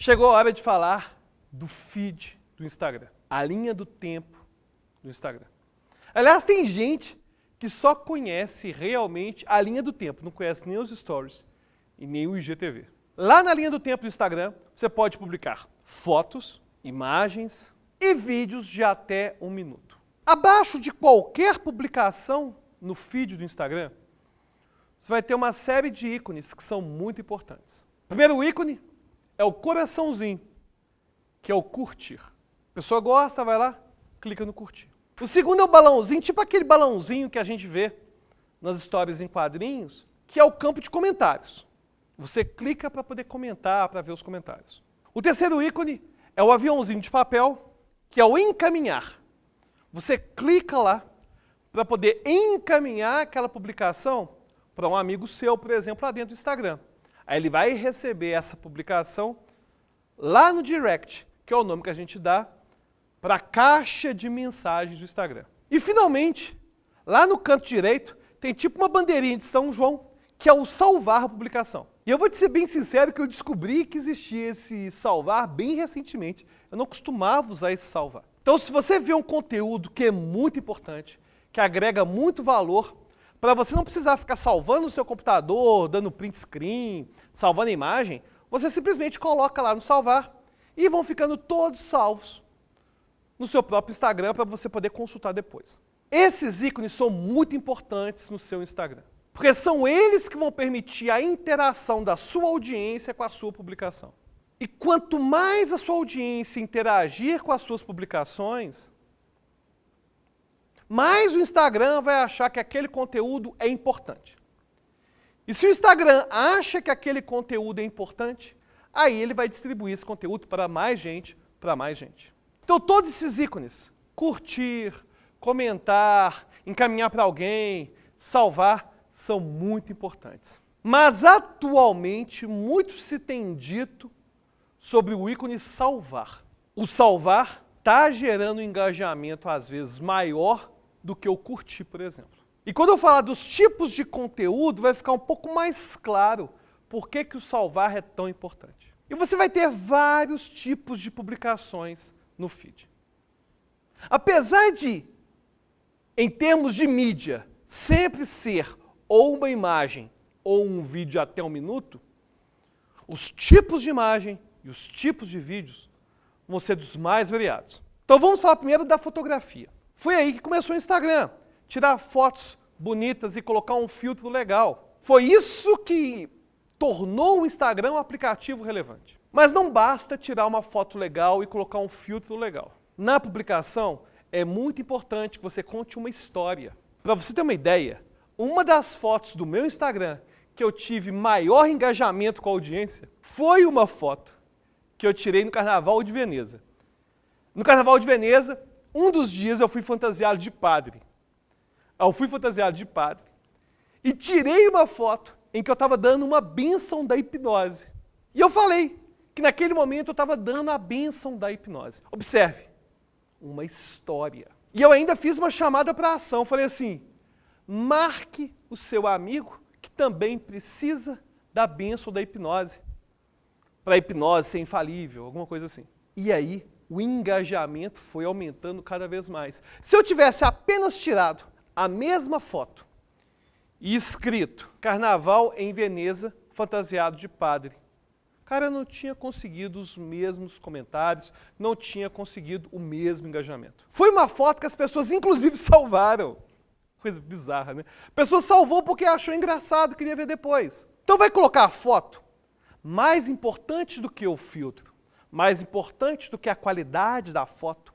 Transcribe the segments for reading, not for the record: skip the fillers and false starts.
Chegou a hora de falar do feed do Instagram, a linha do tempo do Instagram. Aliás, tem gente que só conhece realmente a linha do tempo, não conhece nem os stories e nem o IGTV. Lá na linha do tempo do Instagram, você pode publicar fotos, imagens e vídeos de até 1 minuto. Abaixo de qualquer publicação no feed do Instagram, você vai ter uma série de ícones que são muito importantes. O primeiro ícone é o coraçãozinho, que é o curtir. A pessoa gosta, vai lá, clica no curtir. O segundo é o balãozinho, tipo aquele balãozinho que a gente vê nas histórias em quadrinhos, que é o campo de comentários. Você clica para poder comentar, para ver os comentários. O terceiro ícone é o aviãozinho de papel, que é o encaminhar. Você clica lá para poder encaminhar aquela publicação para um amigo seu, por exemplo, lá dentro do Instagram. Aí ele vai receber essa publicação lá no direct, que é o nome que a gente dá para a caixa de mensagens do Instagram. E finalmente, lá no canto direito, tem tipo uma bandeirinha de São João, que é o salvar a publicação. E eu vou te ser bem sincero que eu descobri que existia esse salvar bem recentemente. Eu não costumava usar esse salvar. Então, se você vê um conteúdo que é muito importante, que agrega muito valor, para você não precisar ficar salvando no seu computador, dando print screen, salvando a imagem, você simplesmente coloca lá no salvar e vão ficando todos salvos no seu próprio Instagram para você poder consultar depois. Esses ícones são muito importantes no seu Instagram, porque são eles que vão permitir a interação da sua audiência com a sua publicação. E quanto mais a sua audiência interagir com as suas publicações, mais o Instagram vai achar que aquele conteúdo é importante. E se o Instagram acha que aquele conteúdo é importante, aí ele vai distribuir esse conteúdo para mais gente, para mais gente. Então todos esses ícones, curtir, comentar, encaminhar para alguém, salvar, são muito importantes. Mas atualmente muito se tem dito sobre o ícone salvar. O salvar está gerando um engajamento às vezes maior do que o curtir, por exemplo. E quando eu falar dos tipos de conteúdo, vai ficar um pouco mais claro por que o salvar é tão importante. E você vai ter vários tipos de publicações no feed. Apesar de, em termos de mídia, sempre ser ou uma imagem ou um vídeo até 1 minuto, os tipos de imagem e os tipos de vídeos vão ser dos mais variados. Então vamos falar primeiro da fotografia. Foi aí que começou o Instagram, tirar fotos bonitas e colocar um filtro legal. Foi isso que tornou o Instagram um aplicativo relevante. Mas não basta tirar uma foto legal e colocar um filtro legal. Na publicação, é muito importante que você conte uma história. Para você ter uma ideia, uma das fotos do meu Instagram que eu tive maior engajamento com a audiência foi uma foto que eu tirei no Carnaval de Veneza. No Carnaval de Veneza, um dos dias eu fui fantasiado de padre. Eu fui fantasiado de padre e tirei uma foto em que eu estava dando uma bênção da hipnose. E eu falei que naquele momento eu estava dando a bênção da hipnose. Observe, uma história. E eu ainda fiz uma chamada para ação. Falei assim, marque o seu amigo que também precisa da bênção da hipnose. Para a hipnose ser infalível, alguma coisa assim. E aí, o engajamento foi aumentando cada vez mais. Se eu tivesse apenas tirado a mesma foto e escrito Carnaval em Veneza, fantasiado de padre, cara, eu não tinha conseguido os mesmos comentários, não tinha conseguido o mesmo engajamento. Foi uma foto que as pessoas inclusive salvaram. Coisa bizarra, né? A pessoa salvou porque achou engraçado, queria ver depois. Então vai colocar a foto. Mais importante do que o filtro, mais importante do que a qualidade da foto,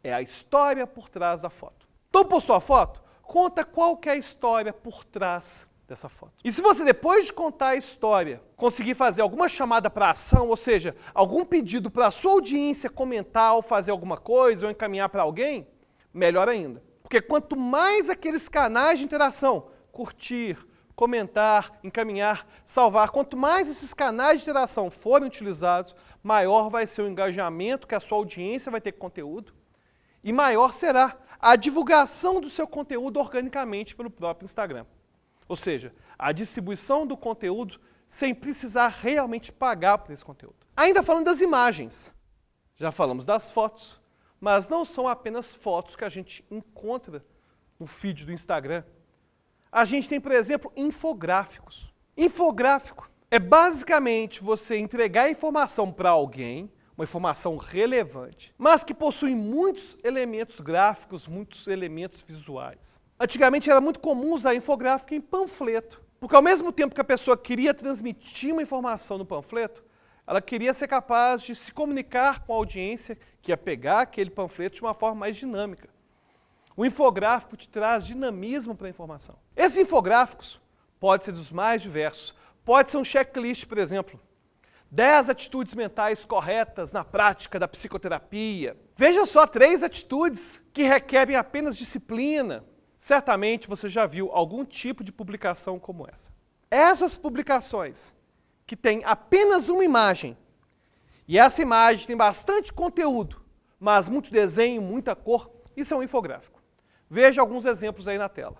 é a história por trás da foto. Então postou a foto? Conta qual que é a história por trás dessa foto. E se você, depois de contar a história, conseguir fazer alguma chamada para ação, ou seja, algum pedido para a sua audiência comentar ou fazer alguma coisa, ou encaminhar para alguém, melhor ainda. Porque quanto mais aqueles canais de interação, curtir, comentar, encaminhar, salvar, quanto mais esses canais de interação forem utilizados, maior vai ser o engajamento que a sua audiência vai ter com conteúdo e maior será a divulgação do seu conteúdo organicamente pelo próprio Instagram. Ou seja, a distribuição do conteúdo sem precisar realmente pagar por esse conteúdo. Ainda falando das imagens, já falamos das fotos, mas não são apenas fotos que a gente encontra no feed do Instagram. A gente tem, por exemplo, infográficos. Infográfico é basicamente você entregar informação para alguém, uma informação relevante, mas que possui muitos elementos gráficos, muitos elementos visuais. Antigamente era muito comum usar infográfico em panfleto, porque ao mesmo tempo que a pessoa queria transmitir uma informação no panfleto, ela queria ser capaz de se comunicar com a audiência que ia pegar aquele panfleto de uma forma mais dinâmica. O infográfico te traz dinamismo para a informação. Esses infográficos podem ser dos mais diversos. Pode ser um checklist, por exemplo. 10 atitudes mentais corretas na prática da psicoterapia. Veja só 3 atitudes que requerem apenas disciplina. Certamente você já viu algum tipo de publicação como essa. Essas publicações que têm apenas uma imagem, e essa imagem tem bastante conteúdo, mas muito desenho, muita cor, isso é um infográfico. Veja alguns exemplos aí na tela.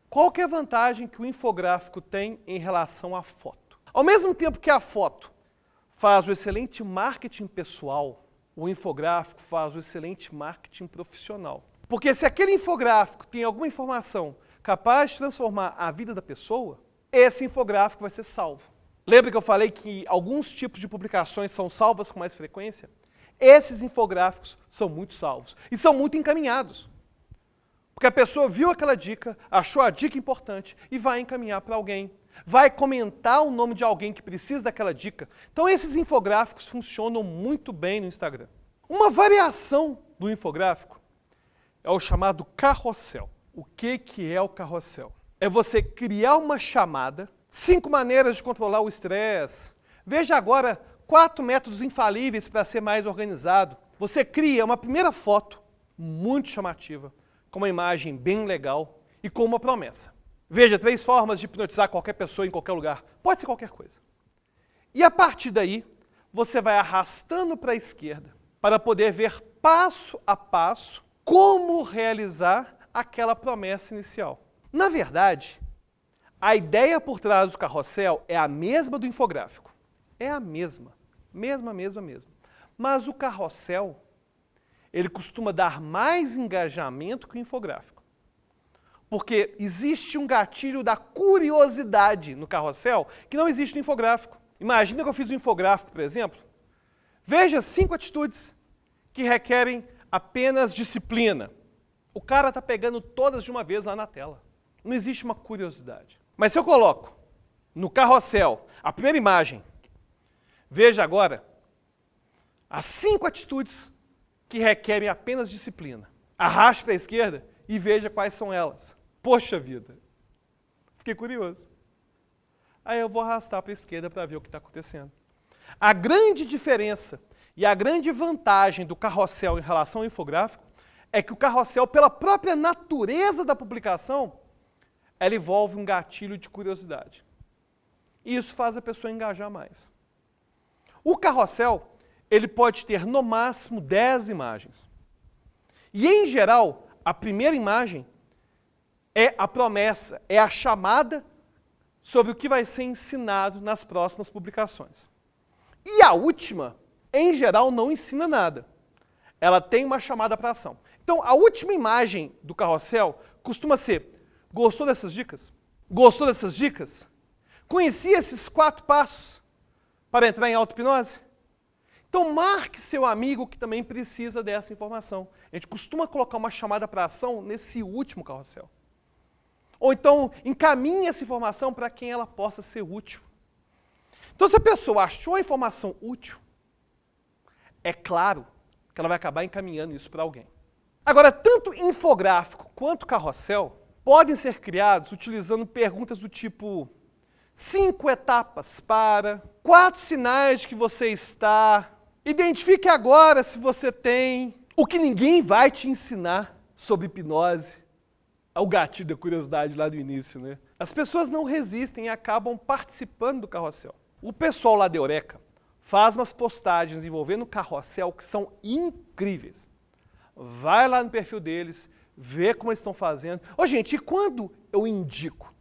Qual que é a vantagem que o infográfico tem em relação à foto? Ao mesmo tempo que a foto faz o excelente marketing pessoal, o infográfico faz o excelente marketing profissional. Porque se aquele infográfico tem alguma informação capaz de transformar a vida da pessoa, esse infográfico vai ser salvo. Lembra que eu falei que alguns tipos de publicações são salvas com mais frequência? Esses infográficos são muito salvos e são muito encaminhados. Porque a pessoa viu aquela dica, achou a dica importante e vai encaminhar para alguém. Vai comentar o nome de alguém que precisa daquela dica. Então esses infográficos funcionam muito bem no Instagram. Uma variação do infográfico é o chamado carrossel. O que é o carrossel? É você criar uma chamada, 5 maneiras de controlar o estresse. Veja agora 4 métodos infalíveis para ser mais organizado. Você cria uma primeira foto muito chamativa, com uma imagem bem legal e com uma promessa. Veja, 3 formas de hipnotizar qualquer pessoa em qualquer lugar. Pode ser qualquer coisa. E a partir daí, você vai arrastando para a esquerda para poder ver passo a passo como realizar aquela promessa inicial. Na verdade, a ideia por trás do carrossel é a mesma do infográfico. É a mesma. Mesma. Mas o carrossel, ele costuma dar mais engajamento que o infográfico. Porque existe um gatilho da curiosidade no carrossel que não existe no infográfico. Imagina que eu fiz um infográfico, por exemplo. Veja 5 atitudes que requerem apenas disciplina. O cara está pegando todas de uma vez lá na tela. Não existe uma curiosidade. Mas se eu coloco no carrossel a primeira imagem, veja agora as 5 atitudes que requerem apenas disciplina. Arraste para a esquerda e veja quais são elas. Poxa vida, fiquei curioso. Aí eu vou arrastar para a esquerda para ver o que está acontecendo. A grande diferença e a grande vantagem do carrossel em relação ao infográfico é que o carrossel, pela própria natureza da publicação, ela envolve um gatilho de curiosidade. E isso faz a pessoa engajar mais. O carrossel, ele pode ter no máximo 10 imagens. E em geral, a primeira imagem é a promessa, é a chamada sobre o que vai ser ensinado nas próximas publicações. E a última, em geral, não ensina nada. Ela tem uma chamada para ação. Então, a última imagem do carrossel costuma ser: gostou dessas dicas? Gostou dessas dicas? Conhecia esses 4 passos para entrar em auto-hipnose? Então, marque seu amigo que também precisa dessa informação. A gente costuma colocar uma chamada para ação nesse último carrossel. Ou então, encaminhe essa informação para quem ela possa ser útil. Então, se a pessoa achou a informação útil, é claro que ela vai acabar encaminhando isso para alguém. Agora, tanto infográfico quanto carrossel podem ser criados utilizando perguntas do tipo: 5 etapas para, 4 sinais de que você está, identifique agora se você tem, o que ninguém vai te ensinar sobre hipnose. O gatilho da curiosidade lá do início, né? As pessoas não resistem e acabam participando do carrossel. O pessoal lá da Eureka faz umas postagens envolvendo o carrossel que são incríveis. vai lá no perfil deles, vê como eles estão fazendo. Ô, gente, e quando eu indico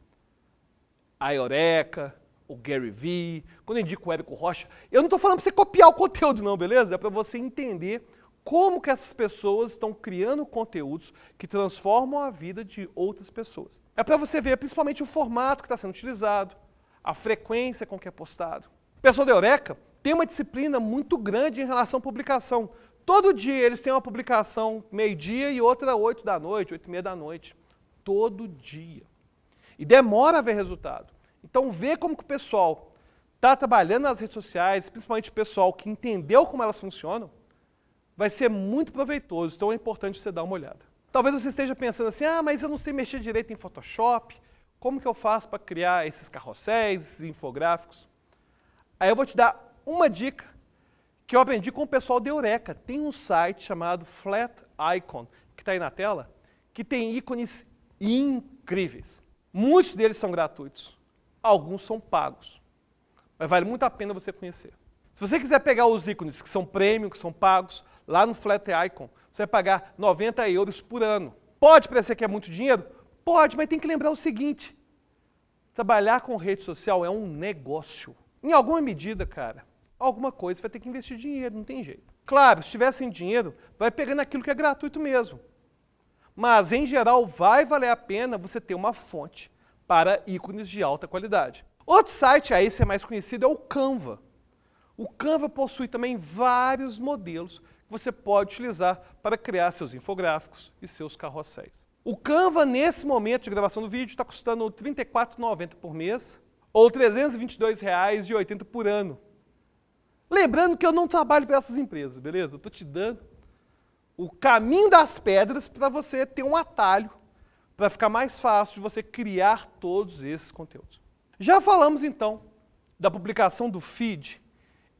a Eureka, o Gary Vee, quando eu indico o Érico Rocha, eu não estou falando para você copiar o conteúdo não, beleza? É para você entender como que essas pessoas estão criando conteúdos que transformam a vida de outras pessoas. É para você ver principalmente o formato que está sendo utilizado, a frequência com que é postado. O pessoal da Eureka tem uma disciplina muito grande em relação à publicação. Todo dia eles têm uma publicação meio-dia e outra 8 da noite, 8h30 da noite. Todo dia. E demora a ver resultado. Então vê como que o pessoal está trabalhando nas redes sociais, principalmente o pessoal que entendeu como elas funcionam, vai ser muito proveitoso, então é importante você dar uma olhada. Talvez você esteja pensando assim, mas eu não sei mexer direito em Photoshop, como que eu faço para criar esses carrosséis, esses infográficos? Aí eu vou te dar uma dica que eu aprendi com o pessoal da Eureka. Tem um site chamado Flat Icon, que está aí na tela, que tem ícones incríveis. Muitos deles são gratuitos, alguns são pagos, mas vale muito a pena você conhecer. Se você quiser pegar os ícones que são premium, que são pagos, lá no Flat Icon, você vai pagar 90 € por ano. Pode parecer que é muito dinheiro? Pode, mas tem que lembrar o seguinte, trabalhar com rede social é um negócio. Em alguma medida, cara, alguma coisa você vai ter que investir dinheiro, não tem jeito. Claro, se tiver sem dinheiro, vai pegando aquilo que é gratuito mesmo. Mas, em geral, vai valer a pena você ter uma fonte para ícones de alta qualidade. Outro site, aí esse é mais conhecido, é o Canva. O Canva possui também vários modelos que você pode utilizar para criar seus infográficos e seus carrosséis. O Canva, nesse momento de gravação do vídeo, está custando R$ 34,90 por mês ou R$ 322,80 por ano. Lembrando que eu não trabalho para essas empresas, beleza? Eu estou te dando o caminho das pedras para você ter um atalho, para ficar mais fácil de você criar todos esses conteúdos. Já falamos, então, da publicação do feed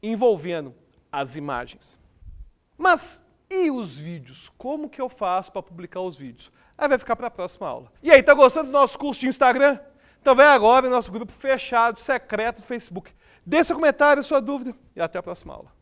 envolvendo as imagens. Mas e os vídeos? Como que eu faço para publicar os vídeos? Aí vai ficar para a próxima aula. E aí, tá gostando do nosso curso de Instagram? Então vem agora no nosso grupo fechado, secreto do Facebook. Deixe seu comentário, sua dúvida e até a próxima aula.